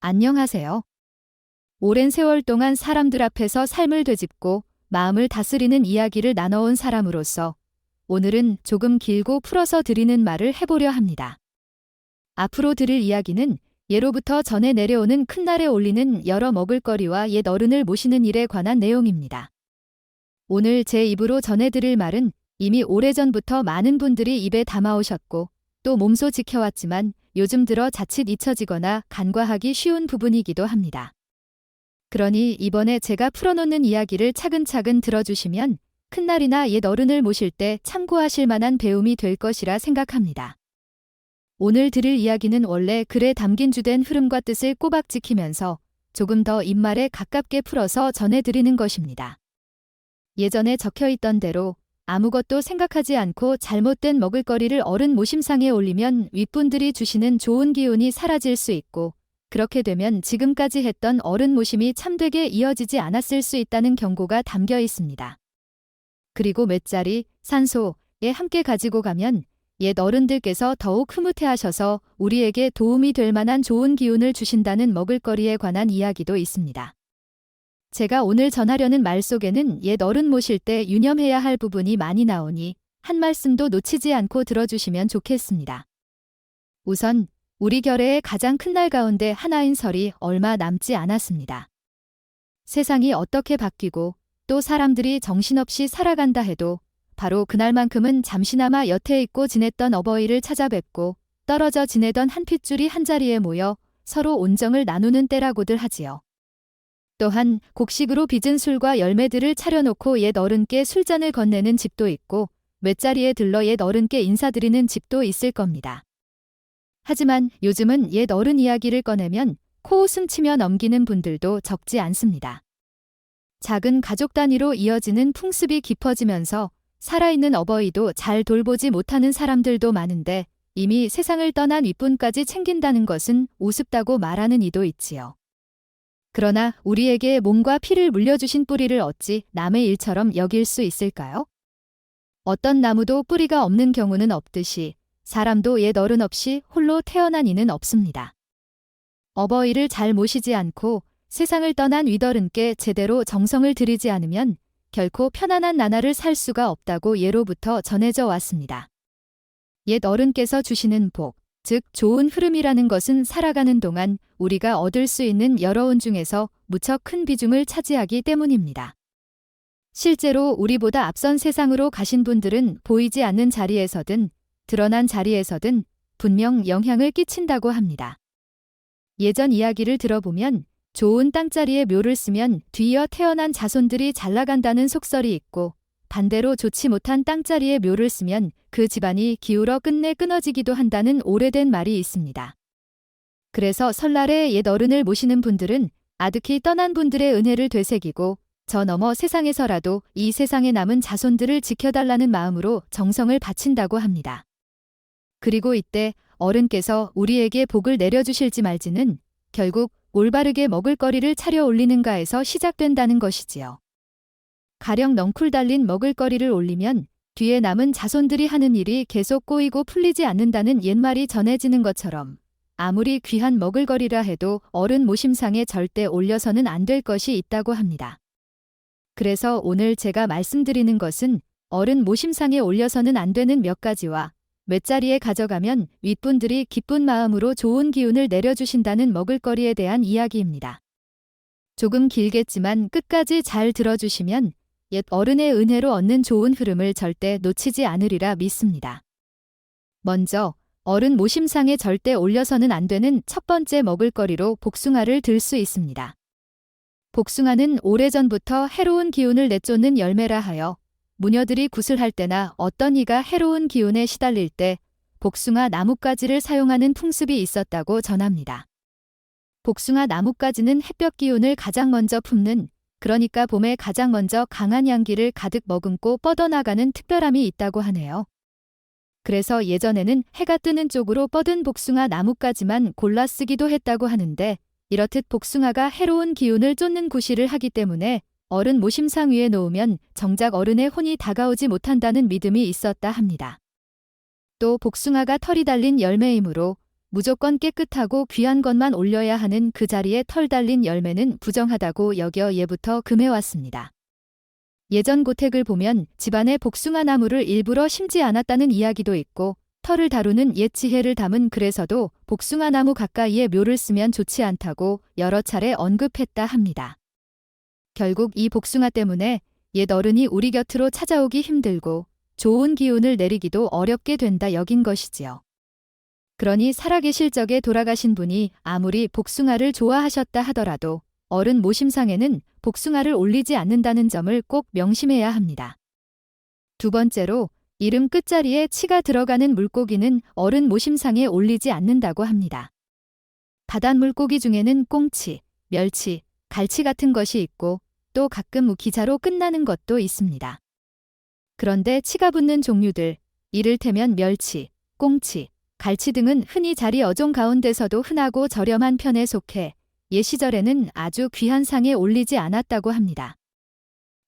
안녕하세요. 오랜 세월 동안 사람들 앞에서 삶을 되짚고 마음을 다스리는 이야기를 나눠온 사람으로서 오늘은 조금 길고 풀어서 드리는 말을 해보려 합니다. 앞으로 드릴 이야기는 예로부터 전해 내려오는 큰날에 올리는 여러 먹을거리와 옛 어른을 모시는 일에 관한 내용입니다. 오늘 제 입으로 전해드릴 말은 이미 오래전부터 많은 분들이 입에 담아오셨고 또 몸소 지켜왔지만 요즘 들어 자칫 잊혀지거나 간과하기 쉬운 부분이기도 합니다. 그러니 이번에 제가 풀어놓는 이야기를 차근차근 들어주시면 큰날이나 옛 어른을 모실 때 참고하실 만한 배움이 될 것이라 생각합니다. 오늘 드릴 이야기는 원래 글에 담긴 주된 흐름과 뜻을 꼬박 지키면서 조금 더 입말에 가깝게 풀어서 전해드리는 것입니다. 예전에 적혀있던 대로 아무것도 생각하지 않고 잘못된 먹을거리를 어른 모심상에 올리면 윗분들이 주시는 좋은 기운이 사라질 수 있고 그렇게 되면 지금까지 했던 어른 모심이 참되게 이어지지 않았을 수 있다는 경고가 담겨 있습니다. 그리고 맷자리, 산소에 함께 가지고 가면 옛 어른들께서 더욱 흐뭇해하셔서 우리에게 도움이 될 만한 좋은 기운을 주신다는 먹을거리에 관한 이야기도 있습니다. 제가 오늘 전하려는 말 속에는 옛 어른 모실 때 유념해야 할 부분이 많이 나오니 한 말씀도 놓치지 않고 들어주시면 좋겠습니다. 우선 우리 결의의 가장 큰 날 가운데 하나인 설이 얼마 남지 않았습니다. 세상이 어떻게 바뀌고 또 사람들이 정신없이 살아간다 해도 바로 그날만큼은 잠시나마 여태 잊고 지냈던 어버이를 찾아뵙고 떨어져 지내던 한 핏줄이 한자리에 모여 서로 온정을 나누는 때라고들 하지요. 또한 곡식으로 빚은 술과 열매들을 차려놓고 옛 어른께 술잔을 건네는 집도 있고 맷자리에 들러 옛 어른께 인사드리는 집도 있을 겁니다. 하지만 요즘은 옛 어른 이야기를 꺼내면 코웃음 치며 넘기는 분들도 적지 않습니다. 작은 가족 단위로 이어지는 풍습이 깊어지면서 살아있는 어버이도 잘 돌보지 못하는 사람들도 많은데 이미 세상을 떠난 윗분까지 챙긴다는 것은 우습다고 말하는 이도 있지요. 그러나 우리에게 몸과 피를 물려주신 뿌리를 어찌 남의 일처럼 여길 수 있을까요? 어떤 나무도 뿌리가 없는 경우는 없듯이 사람도 옛 어른 없이 홀로 태어난 이는 없습니다. 어버이를 잘 모시지 않고 세상을 떠난 윗어른께 제대로 정성을 들이지 않으면 결코 편안한 나날을 살 수가 없다고 예로부터 전해져 왔습니다. 옛 어른께서 주시는 복, 즉 좋은 흐름이라는 것은 살아가는 동안 우리가 얻을 수 있는 여러 운 중에서 무척 큰 비중을 차지하기 때문입니다. 실제로 우리보다 앞선 세상으로 가신 분들은 보이지 않는 자리에서든 드러난 자리에서든 분명 영향을 끼친다고 합니다. 예전 이야기를 들어보면 좋은 땅자리에 묘를 쓰면 뒤이어 태어난 자손들이 잘 나간다는 속설이 있고 반대로 좋지 못한 땅자리에 묘를 쓰면 그 집안이 기울어 끝내 끊어지기도 한다는 오래된 말이 있습니다. 그래서 설날에 옛 어른을 모시는 분들은 아득히 떠난 분들의 은혜를 되새기고 저 너머 세상에서라도 이 세상에 남은 자손들을 지켜달라는 마음으로 정성을 바친다고 합니다. 그리고 이때 어른께서 우리에게 복을 내려주실지 말지는 결국 올바르게 먹을거리를 차려 올리는가에서 시작된다는 것이지요. 가령 넝쿨 달린 먹을거리를 올리면 뒤에 남은 자손들이 하는 일이 계속 꼬이고 풀리지 않는다는 옛말이 전해지는 것처럼 아무리 귀한 먹을거리라 해도 어른 모심상에 절대 올려서는 안 될 것이 있다고 합니다. 그래서 오늘 제가 말씀드리는 것은 어른 모심상에 올려서는 안 되는 몇 가지와 맷자리에 가져가면 윗분들이 기쁜 마음으로 좋은 기운을 내려주신다는 먹을거리에 대한 이야기입니다. 조금 길겠지만 끝까지 잘 들어주시면 옛 어른의 은혜로 얻는 좋은 흐름을 절대 놓치지 않으리라 믿습니다. 먼저 어른 모심상에 절대 올려서는 안 되는 첫 번째 먹을거리로 복숭아를 들 수 있습니다. 복숭아는 오래전부터 해로운 기운을 내쫓는 열매라 하여 무녀들이 구슬할 때나 어떤 이가 해로운 기운에 시달릴 때 복숭아 나뭇가지를 사용하는 풍습이 있었다고 전합니다. 복숭아 나뭇가지는 햇볕 기운을 가장 먼저 품는, 그러니까 봄에 가장 먼저 강한 향기를 가득 머금고 뻗어나가는 특별함이 있다고 하네요. 그래서 예전에는 해가 뜨는 쪽으로 뻗은 복숭아 나뭇가지만 골라 쓰기도 했다고 하는데 이렇듯 복숭아가 해로운 기운을 쫓는 구실을 하기 때문에 어른 모심상 위에 놓으면 정작 어른의 혼이 다가오지 못한다는 믿음이 있었다 합니다. 또 복숭아가 털이 달린 열매이므로 무조건 깨끗하고 귀한 것만 올려야 하는 그 자리에 털 달린 열매는 부정하다고 여겨 예부터 금해왔습니다. 예전 고택을 보면 집안에 복숭아 나무를 일부러 심지 않았다는 이야기도 있고 털을 다루는 옛 지혜를 담은 글에서도 복숭아 나무 가까이에 묘를 쓰면 좋지 않다고 여러 차례 언급했다 합니다. 결국 이 복숭아 때문에 옛 어른이 우리 곁으로 찾아오기 힘들고 좋은 기운을 내리기도 어렵게 된다 여긴 것이지요. 그러니 살아계실 적에 돌아가신 분이 아무리 복숭아를 좋아하셨다 하더라도 어른 모심상에는 복숭아를 올리지 않는다는 점을 꼭 명심해야 합니다. 두 번째로 이름 끝자리에 치가 들어가는 물고기는 어른 모심상에 올리지 않는다고 합니다. 바닷물고기 중에는 꽁치, 멸치, 갈치 같은 것이 있고 또 가끔 기자로 끝나는 것도 있습니다. 그런데 치가 붙는 종류들, 이를테면 멸치, 꽁치, 갈치 등은 흔히 자리 어종 가운데서도 흔하고 저렴한 편에 속해 옛 시절에는 아주 귀한 상에 올리지 않았다고 합니다.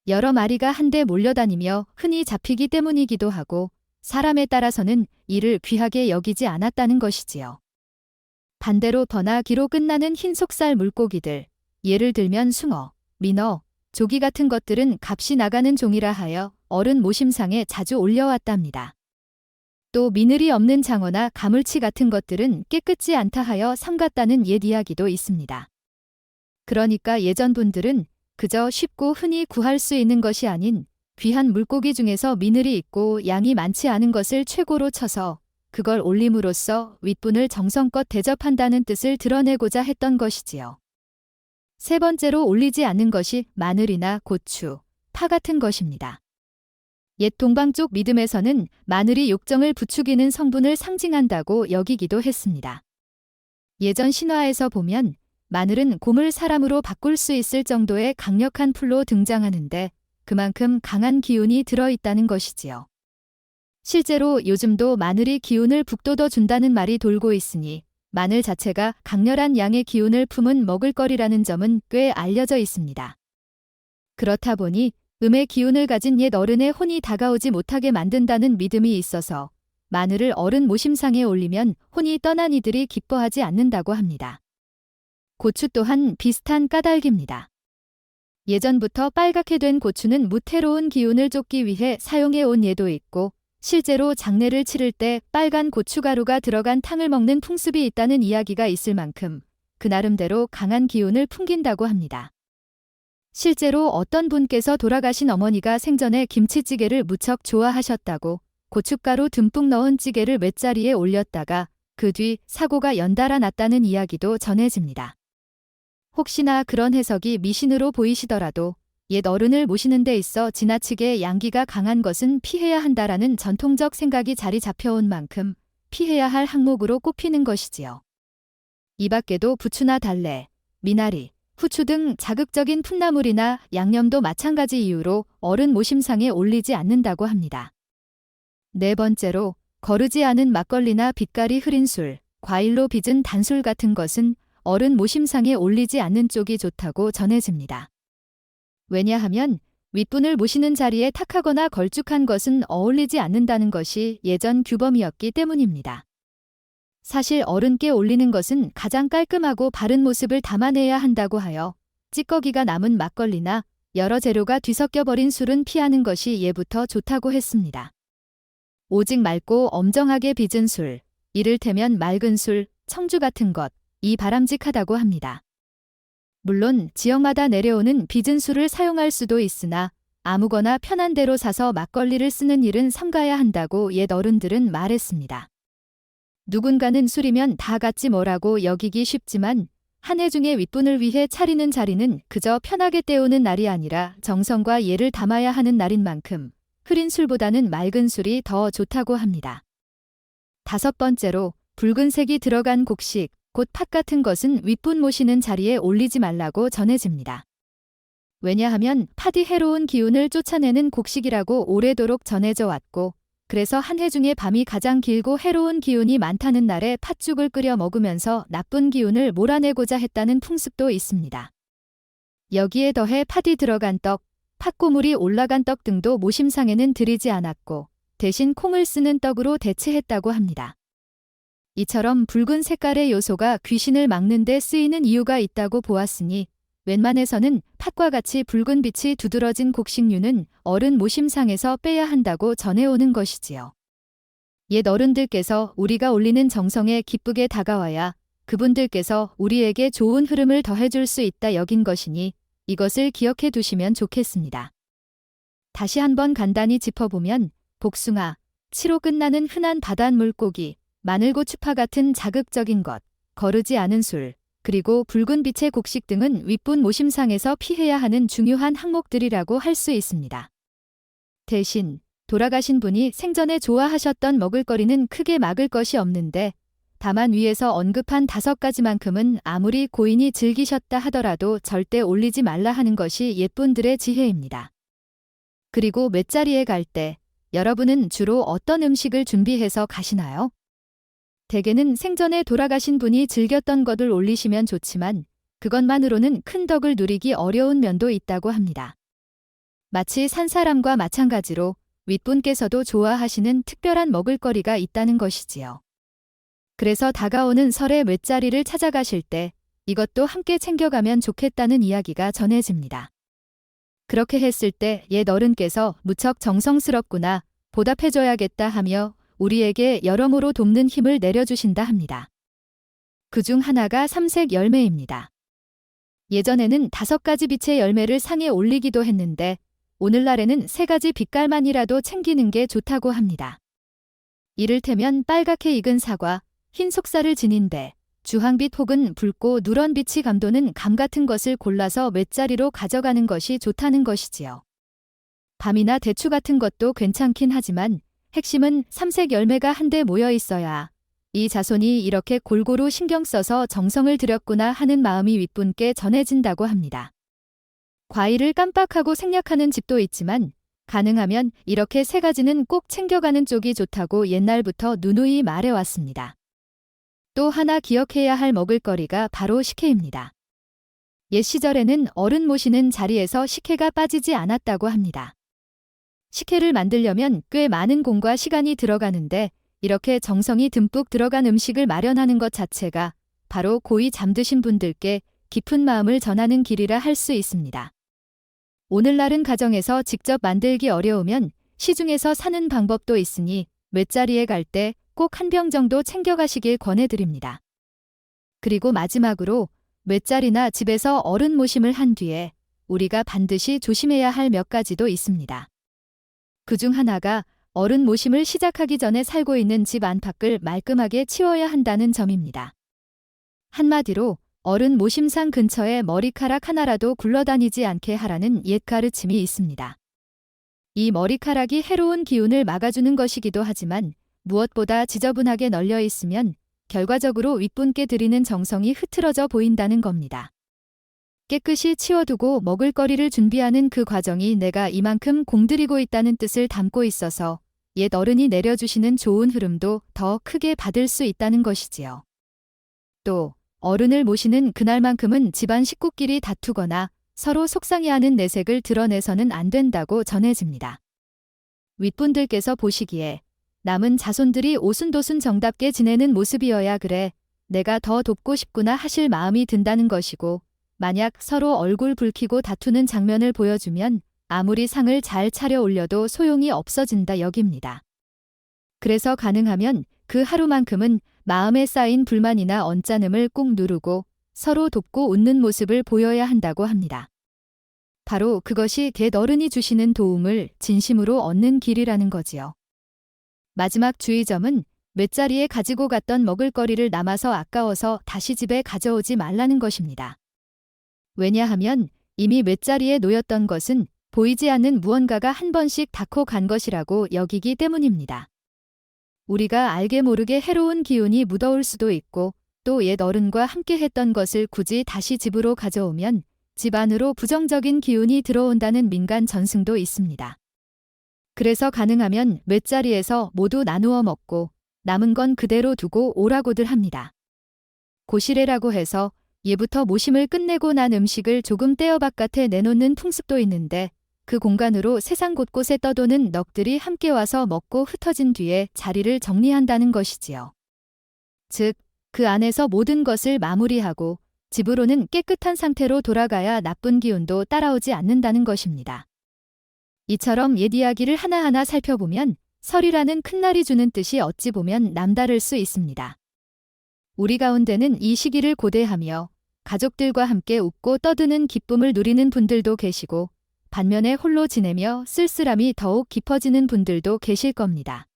여러 마리가 한데 몰려다니며 흔히 잡히기 때문이기도 하고 사람에 따라서는 이를 귀하게 여기지 않았다는 것이지요. 반대로 더나 기로 끝나는 흰 속살 물고기들, 예를 들면 숭어, 민어, 조기 같은 것들은 값이 나가는 종이라 하여 어른 모심상에 자주 올려왔답니다. 또 미늘이 없는 장어나 가물치 같은 것들은 깨끗지 않다 하여 삼갔다는 옛 이야기도 있습니다. 그러니까 예전 분들은 그저 쉽고 흔히 구할 수 있는 것이 아닌 귀한 물고기 중에서 미늘이 있고 양이 많지 않은 것을 최고로 쳐서 그걸 올림으로써 윗분을 정성껏 대접한다는 뜻을 드러내고자 했던 것이지요. 세 번째로 올리지 않는 것이 마늘이나 고추, 파 같은 것입니다. 옛 동방 쪽 믿음에서는 마늘이 욕정을 부추기는 성분을 상징한다고 여기기도 했습니다. 예전 신화에서 보면 마늘은 곰을 사람으로 바꿀 수 있을 정도의 강력한 풀로 등장하는데 그만큼 강한 기운이 들어있다는 것이지요. 실제로 요즘도 마늘이 기운을 북돋워 준다는 말이 돌고 있으니 마늘 자체가 강렬한 양의 기운을 품은 먹을거리라는 점은 꽤 알려져 있습니다. 그렇다 보니 음의 기운을 가진 옛 어른의 혼이 다가오지 못하게 만든다는 믿음이 있어서 마늘을 어른 모심상에 올리면 혼이 떠난 이들이 기뻐하지 않는다고 합니다. 고추 또한 비슷한 까닭입니다. 예전부터 빨갛게 된 고추는 무태로운 기운을 쫓기 위해 사용해 온 예도 있고 실제로 장례를 치를 때 빨간 고춧가루가 들어간 탕을 먹는 풍습이 있다는 이야기가 있을 만큼 그 나름대로 강한 기운을 풍긴다고 합니다. 실제로 어떤 분께서 돌아가신 어머니가 생전에 김치찌개를 무척 좋아하셨다고 고춧가루 듬뿍 넣은 찌개를 맷자리에 올렸다가 그 뒤 사고가 연달아 났다는 이야기도 전해집니다. 혹시나 그런 해석이 미신으로 보이시더라도 옛 어른을 모시는 데 있어 지나치게 양기가 강한 것은 피해야 한다라는 전통적 생각이 자리 잡혀온 만큼 피해야 할 항목으로 꼽히는 것이지요. 이 밖에도 부추나 달래, 미나리, 후추 등 자극적인 풋나물이나 양념도 마찬가지 이유로 어른 모심상에 올리지 않는다고 합니다. 네 번째로 거르지 않은 막걸리나 빛깔이 흐린 술, 과일로 빚은 단술 같은 것은 어른 모심상에 올리지 않는 쪽이 좋다고 전해집니다. 왜냐하면 윗분을 모시는 자리에 탁하거나 걸쭉한 것은 어울리지 않는다는 것이 예전 규범이었기 때문입니다. 사실 어른께 올리는 것은 가장 깔끔하고 바른 모습을 담아내야 한다고 하여 찌꺼기가 남은 막걸리나 여러 재료가 뒤섞여 버린 술은 피하는 것이 예부터 좋다고 했습니다. 오직 맑고 엄정하게 빚은 술, 이를테면 맑은 술, 청주 같은 것, 이 바람직하다고 합니다. 물론 지역마다 내려오는 빚은 술을 사용할 수도 있으나 아무거나 편한 대로 사서 막걸리를 쓰는 일은 삼가야 한다고 옛 어른들은 말했습니다. 누군가는 술이면 다 같지 뭐라고 여기기 쉽지만 한 해 중에 윗분을 위해 차리는 자리는 그저 편하게 때우는 날이 아니라 정성과 예를 담아야 하는 날인 만큼 흐린 술보다는 맑은 술이 더 좋다고 합니다. 다섯 번째로 붉은색이 들어간 곡식, 곧 팥 같은 것은 윗분 모시는 자리에 올리지 말라고 전해집니다. 왜냐하면 팥이 해로운 기운을 쫓아내는 곡식이라고 오래도록 전해져 왔고 그래서 한 해 중에 밤이 가장 길고 해로운 기운이 많다는 날에 팥죽을 끓여 먹으면서 나쁜 기운을 몰아내고자 했다는 풍습도 있습니다. 여기에 더해 팥이 들어간 떡, 팥고물이 올라간 떡 등도 모심상에는 드리지 않았고 대신 콩을 쓰는 떡으로 대체했다고 합니다. 이처럼 붉은 색깔의 요소가 귀신을 막는 데 쓰이는 이유가 있다고 보았으니 웬만해서는 팥과 같이 붉은 빛이 두드러진 곡식류는 어른 모심상에서 빼야 한다고 전해오는 것이지요. 옛 어른들께서 우리가 올리는 정성에 기쁘게 다가와야 그분들께서 우리에게 좋은 흐름을 더해줄 수 있다 여긴 것이니 이것을 기억해 두시면 좋겠습니다. 다시 한번 간단히 짚어보면 복숭아, 치로 끝나는 흔한 바닷물고기, 마늘고추파 같은 자극적인 것, 거르지 않은 술, 그리고 붉은 빛의 곡식 등은 윗분 모심상에서 피해야 하는 중요한 항목들이라고 할 수 있습니다. 대신 돌아가신 분이 생전에 좋아하셨던 먹을거리는 크게 막을 것이 없는데 다만 위에서 언급한 5가지만큼은 아무리 고인이 즐기셨다 하더라도 절대 올리지 말라 하는 것이 옛분들의 지혜입니다. 그리고 맷자리에 갈 때 여러분은 주로 어떤 음식을 준비해서 가시나요? 대개는 생전에 돌아가신 분이 즐겼던 것을 올리시면 좋지만 그것만으로는 큰 덕을 누리기 어려운 면도 있다고 합니다. 마치 산사람과 마찬가지로 윗분께서도 좋아하시는 특별한 먹을거리가 있다는 것이지요. 그래서 다가오는 설의 맷자리를 찾아가실 때 이것도 함께 챙겨가면 좋겠다는 이야기가 전해집니다. 그렇게 했을 때 옛 어른께서 무척 정성스럽구나, 보답해줘야겠다 하며 우리에게 여러모로 돕는 힘을 내려주신다 합니다. 그중 하나가 삼색 열매입니다. 예전에는 5가지 빛의 열매를 상에 올리기도 했는데 오늘날에는 3가지 빛깔만이라도 챙기는 게 좋다고 합니다. 이를테면 빨갛게 익은 사과, 흰 속살을 지닌 배, 주황빛 혹은 붉고 누런 빛이 감도는 감 같은 것을 골라서 맷자리로 가져가는 것이 좋다는 것이지요. 밤이나 대추 같은 것도 괜찮긴 하지만 핵심은 삼색 열매가 한데 모여 있어야 이 자손이 이렇게 골고루 신경 써서 정성을 들였구나 하는 마음이 윗분께 전해진다고 합니다. 과일을 깜빡하고 생략하는 집도 있지만 가능하면 이렇게 3가지는 꼭 챙겨가는 쪽이 좋다고 옛날부터 누누이 말해왔습니다. 또 하나 기억해야 할 먹을거리가 바로 식혜입니다. 옛 시절에는 어른 모시는 자리에서 식혜가 빠지지 않았다고 합니다. 식혜를 만들려면 꽤 많은 공과 시간이 들어가는데 이렇게 정성이 듬뿍 들어간 음식을 마련하는 것 자체가 바로 고이 잠드신 분들께 깊은 마음을 전하는 길이라 할 수 있습니다. 오늘날은 가정에서 직접 만들기 어려우면 시중에서 사는 방법도 있으니 맷자리에 갈 때 꼭 한 병 정도 챙겨가시길 권해드립니다. 그리고 마지막으로 맷자리나 집에서 어른 모심을 한 뒤에 우리가 반드시 조심해야 할 몇 가지도 있습니다. 그중 하나가 어른 모심을 시작하기 전에 살고 있는 집 안팎을 말끔하게 치워야 한다는 점입니다. 한마디로 어른 모심상 근처에 머리카락 하나라도 굴러다니지 않게 하라는 옛 가르침이 있습니다. 이 머리카락이 해로운 기운을 막아주는 것이기도 하지만 무엇보다 지저분하게 널려 있으면 결과적으로 윗분께 드리는 정성이 흐트러져 보인다는 겁니다. 깨끗이 치워두고 먹을거리를 준비하는 그 과정이 내가 이만큼 공들이고 있다는 뜻을 담고 있어서 옛 어른이 내려주시는 좋은 흐름도 더 크게 받을 수 있다는 것이지요. 또 어른을 모시는 그날만큼은 집안 식구끼리 다투거나 서로 속상해하는 내색을 드러내서는 안 된다고 전해집니다. 윗분들께서 보시기에 남은 자손들이 오순도순 정답게 지내는 모습이어야 그래 내가 더 돕고 싶구나 하실 마음이 든다는 것이고 만약 서로 얼굴 붉히고 다투는 장면을 보여주면 아무리 상을 잘 차려 올려도 소용이 없어진다 여깁니다. 그래서 가능하면 그 하루만큼은 마음에 쌓인 불만이나 언짢음을 꾹 누르고 서로 돕고 웃는 모습을 보여야 한다고 합니다. 바로 그것이 옛 어른이 주시는 도움을 진심으로 얻는 길이라는 거지요. 마지막 주의점은 맷자리에 가지고 갔던 먹을거리를 남아서 아까워서 다시 집에 가져오지 말라는 것입니다. 왜냐하면 이미 맷자리에 놓였던 것은 보이지 않는 무언가가 한 번씩 닿고 간 것이라고 여기기 때문입니다. 우리가 알게 모르게 해로운 기운이 묻어올 수도 있고 또 옛 어른과 함께 했던 것을 굳이 다시 집으로 가져오면 집 안으로 부정적인 기운이 들어온다는 민간 전승도 있습니다. 그래서 가능하면 맷자리에서 모두 나누어 먹고 남은 건 그대로 두고 오라고들 합니다. 고시래라고 해서 예부터 모심을 끝내고 난 음식을 조금 떼어 바깥에 내놓는 풍습도 있는데 그 공간으로 세상 곳곳에 떠도는 넋들이 함께 와서 먹고 흩어진 뒤에 자리를 정리한다는 것이지요. 즉, 그 안에서 모든 것을 마무리하고 집으로는 깨끗한 상태로 돌아가야 나쁜 기운도 따라오지 않는다는 것입니다. 이처럼 옛 이야기를 하나하나 살펴보면 설이라는 큰 날이 주는 뜻이 어찌 보면 남다를 수 있습니다. 우리 가운데는 이 시기를 고대하며 가족들과 함께 웃고 떠드는 기쁨을 누리는 분들도 계시고 반면에 홀로 지내며 쓸쓸함이 더욱 깊어지는 분들도 계실 겁니다.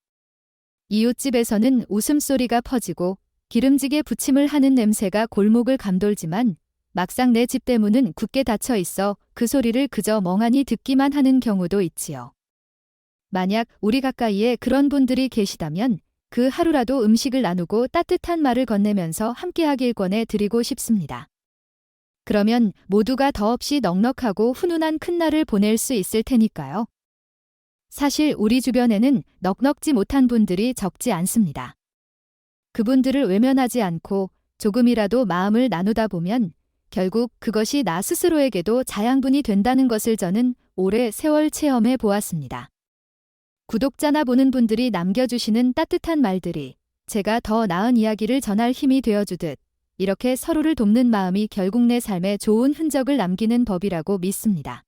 이웃집에서는 웃음소리가 퍼지고 기름지게 부침을 하는 냄새가 골목을 감돌지만 막상 내 집 대문은 굳게 닫혀 있어 그 소리를 그저 멍하니 듣기만 하는 경우도 있지요. 만약 우리 가까이에 그런 분들이 계시다면 그 하루라도 음식을 나누고 따뜻한 말을 건네면서 함께하길 권해 드리고 싶습니다. 그러면 모두가 더없이 넉넉하고 훈훈한 큰 날을 보낼 수 있을 테니까요. 사실 우리 주변에는 넉넉지 못한 분들이 적지 않습니다. 그분들을 외면하지 않고 조금이라도 마음을 나누다 보면 결국 그것이 나 스스로에게도 자양분이 된다는 것을 저는 오래 세월 체험해 보았습니다. 구독자나 보는 분들이 남겨주시는 따뜻한 말들이 제가 더 나은 이야기를 전할 힘이 되어주듯 이렇게 서로를 돕는 마음이 결국 내 삶에 좋은 흔적을 남기는 법이라고 믿습니다.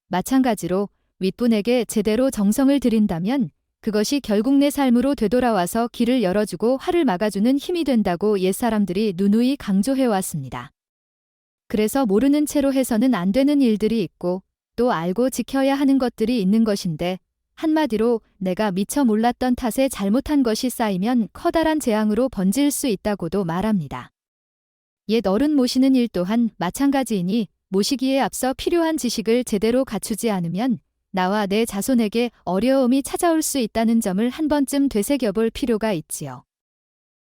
마찬가지로 윗분에게 제대로 정성을 들인다면 그것이 결국 내 삶으로 되돌아와서 길을 열어주고 화를 막아주는 힘이 된다고 옛사람들이 누누이 강조해왔습니다. 그래서 모르는 채로 해서는 안 되는 일들이 있고 또 알고 지켜야 하는 것들이 있는 것인데 한마디로 내가 미처 몰랐던 탓에 잘못한 것이 쌓이면 커다란 재앙으로 번질 수 있다고도 말합니다. 옛 어른 모시는 일 또한 마찬가지이니 모시기에 앞서 필요한 지식을 제대로 갖추지 않으면 나와 내 자손에게 어려움이 찾아올 수 있다는 점을 한 번쯤 되새겨볼 필요가 있지요.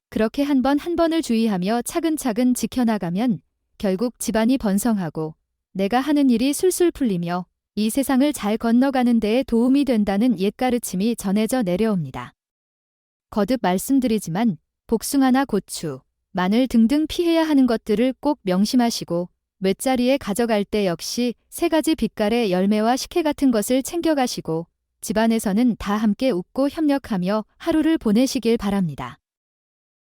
그렇게 한 번 한 번을 주의하며 차근차근 지켜나가면 결국 집안이 번성하고 내가 하는 일이 술술 풀리며 이 세상을 잘 건너가는 데에 도움이 된다는 옛가르침이 전해져 내려옵니다. 거듭 말씀드리지만 복숭아나 고추, 마늘 등등 피해야 하는 것들을 꼭 명심하시고 맷자리에 가져갈 때 역시 3가지 빛깔의 열매와 식혜 같은 것을 챙겨가시고 집안에서는 다 함께 웃고 협력하며 하루를 보내시길 바랍니다.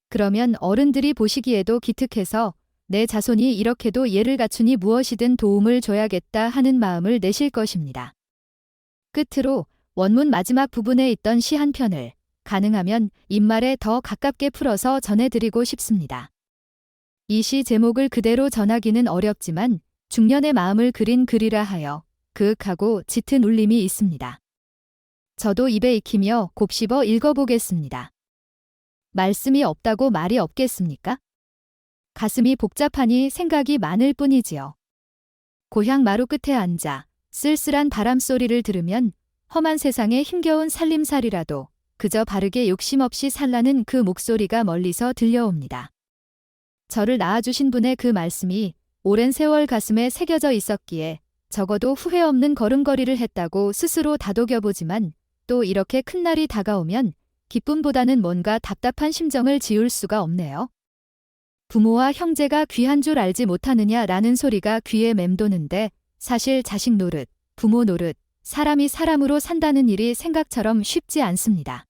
그러면 어른들이 보시기에도 기특해서 내 자손이 이렇게도 예를 갖추니 무엇이든 도움을 줘야겠다 하는 마음을 내실 것입니다. 끝으로 원문 마지막 부분에 있던 시 한 편을 가능하면 입말에 더 가깝게 풀어서 전해드리고 싶습니다. 이 시 제목을 그대로 전하기는 어렵지만 중년의 마음을 그린 글이라 하여 그윽하고 짙은 울림이 있습니다. 저도 입에 익히며 곱씹어 읽어보겠습니다. 말씀이 없다고 말이 없겠습니까? 가슴이 복잡하니 생각이 많을 뿐이지요. 고향 마루 끝에 앉아 쓸쓸한 바람소리를 들으면 험한 세상에 힘겨운 살림살이라도 그저 바르게 욕심 없이 살라는 그 목소리가 멀리서 들려옵니다. 저를 낳아주신 분의 그 말씀이 오랜 세월 가슴에 새겨져 있었기에 적어도 후회 없는 걸음걸이를 했다고 스스로 다독여보지만 또 이렇게 큰 날이 다가오면 기쁨보다는 뭔가 답답한 심정을 지울 수가 없네요. 부모와 형제가 귀한 줄 알지 못하느냐라는 소리가 귀에 맴도는데 사실 자식 노릇, 부모 노릇, 사람이 사람으로 산다는 일이 생각처럼 쉽지 않습니다.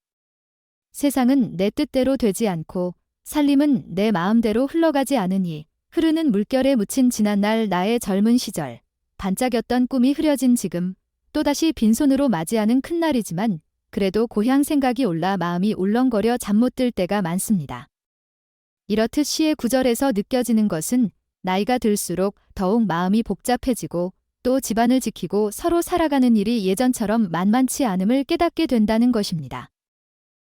세상은 내 뜻대로 되지 않고 살림은 내 마음대로 흘러가지 않으니 흐르는 물결에 묻힌 지난날 나의 젊은 시절, 반짝였던 꿈이 흐려진 지금, 또다시 빈손으로 맞이하는 큰 날이지만 그래도 고향 생각이 올라 마음이 울렁거려 잠 못 들 때가 많습니다. 이렇듯 시의 구절에서 느껴지는 것은 나이가 들수록 더욱 마음이 복잡해지고 또 집안을 지키고 서로 살아가는 일이 예전처럼 만만치 않음을 깨닫게 된다는 것입니다.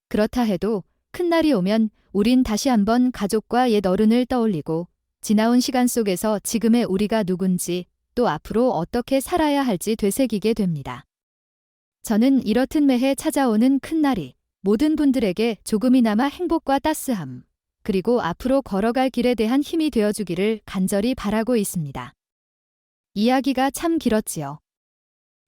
그렇다 해도 큰 날이 오면 우린 다시 한번 가족과 옛 어른을 떠올리고 지나온 시간 속에서 지금의 우리가 누군지 또 앞으로 어떻게 살아야 할지 되새기게 됩니다. 저는 이렇듯 매해 찾아오는 큰 날이 모든 분들에게 조금이나마 행복과 따스함, 그리고 앞으로 걸어갈 길에 대한 힘이 되어주기를 간절히 바라고 있습니다. 이야기가 참 길었지요.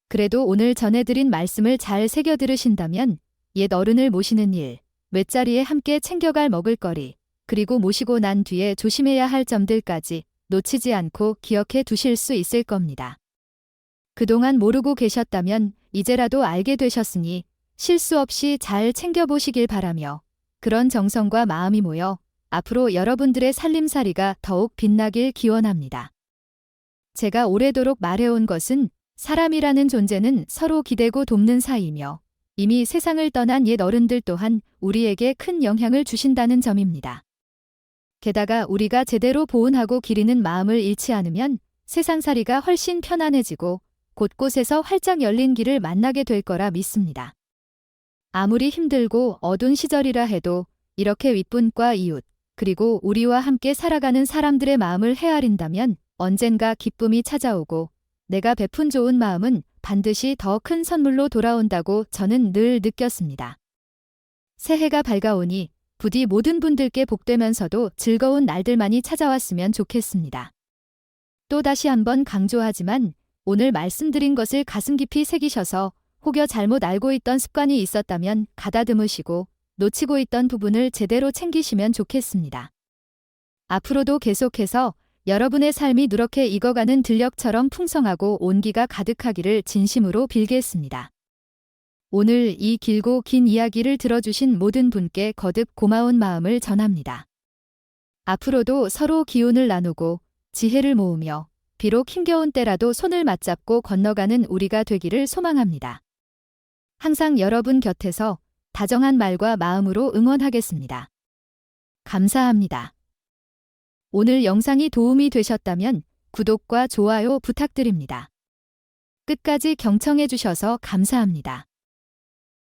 그래도 오늘 전해드린 말씀을 잘 새겨 들으신다면 옛 어른을 모시는 일, 맷자리에 함께 챙겨갈 먹을거리, 그리고 모시고 난 뒤에 조심해야 할 점들까지 놓치지 않고 기억해 두실 수 있을 겁니다. 그동안 모르고 계셨다면 이제라도 알게 되셨으니 실수 없이 잘 챙겨보시길 바라며 그런 정성과 마음이 모여 앞으로 여러분들의 살림살이가 더욱 빛나길 기원합니다. 제가 오래도록 말해온 것은 사람이라는 존재는 서로 기대고 돕는 사이이며 이미 세상을 떠난 옛 어른들 또한 우리에게 큰 영향을 주신다는 점입니다. 게다가 우리가 제대로 보온하고 기리는 마음을 잃지 않으면 세상살이가 훨씬 편안해지고 곳곳에서 활짝 열린 길을 만나게 될 거라 믿습니다. 아무리 힘들고 어두운 시절이라 해도 이렇게 윗분과 이웃, 그리고 우리와 함께 살아가는 사람들의 마음을 헤아린다면 언젠가 기쁨이 찾아오고 내가 베푼 좋은 마음은 반드시 더 큰 선물로 돌아온다고 저는 늘 느꼈습니다. 새해가 밝아오니 부디 모든 분들께 복되면서도 즐거운 날들만이 찾아왔으면 좋겠습니다. 또 다시 한번 강조하지만 오늘 말씀드린 것을 가슴 깊이 새기셔서 혹여 잘못 알고 있던 습관이 있었다면 가다듬으시고 놓치고 있던 부분을 제대로 챙기시면 좋겠습니다. 앞으로도 계속해서 여러분의 삶이 누렇게 익어가는 들녘처럼 풍성하고 온기가 가득하기를 진심으로 빌겠습니다. 오늘 이 길고 긴 이야기를 들어주신 모든 분께 거듭 고마운 마음을 전합니다. 앞으로도 서로 기운을 나누고 지혜를 모으며 비록 힘겨운 때라도 손을 맞잡고 건너가는 우리가 되기를 소망합니다. 항상 여러분 곁에서 다정한 말과 마음으로 응원하겠습니다. 감사합니다. 오늘 영상이 도움이 되셨다면 구독과 좋아요 부탁드립니다. 끝까지 경청해 주셔서 감사합니다.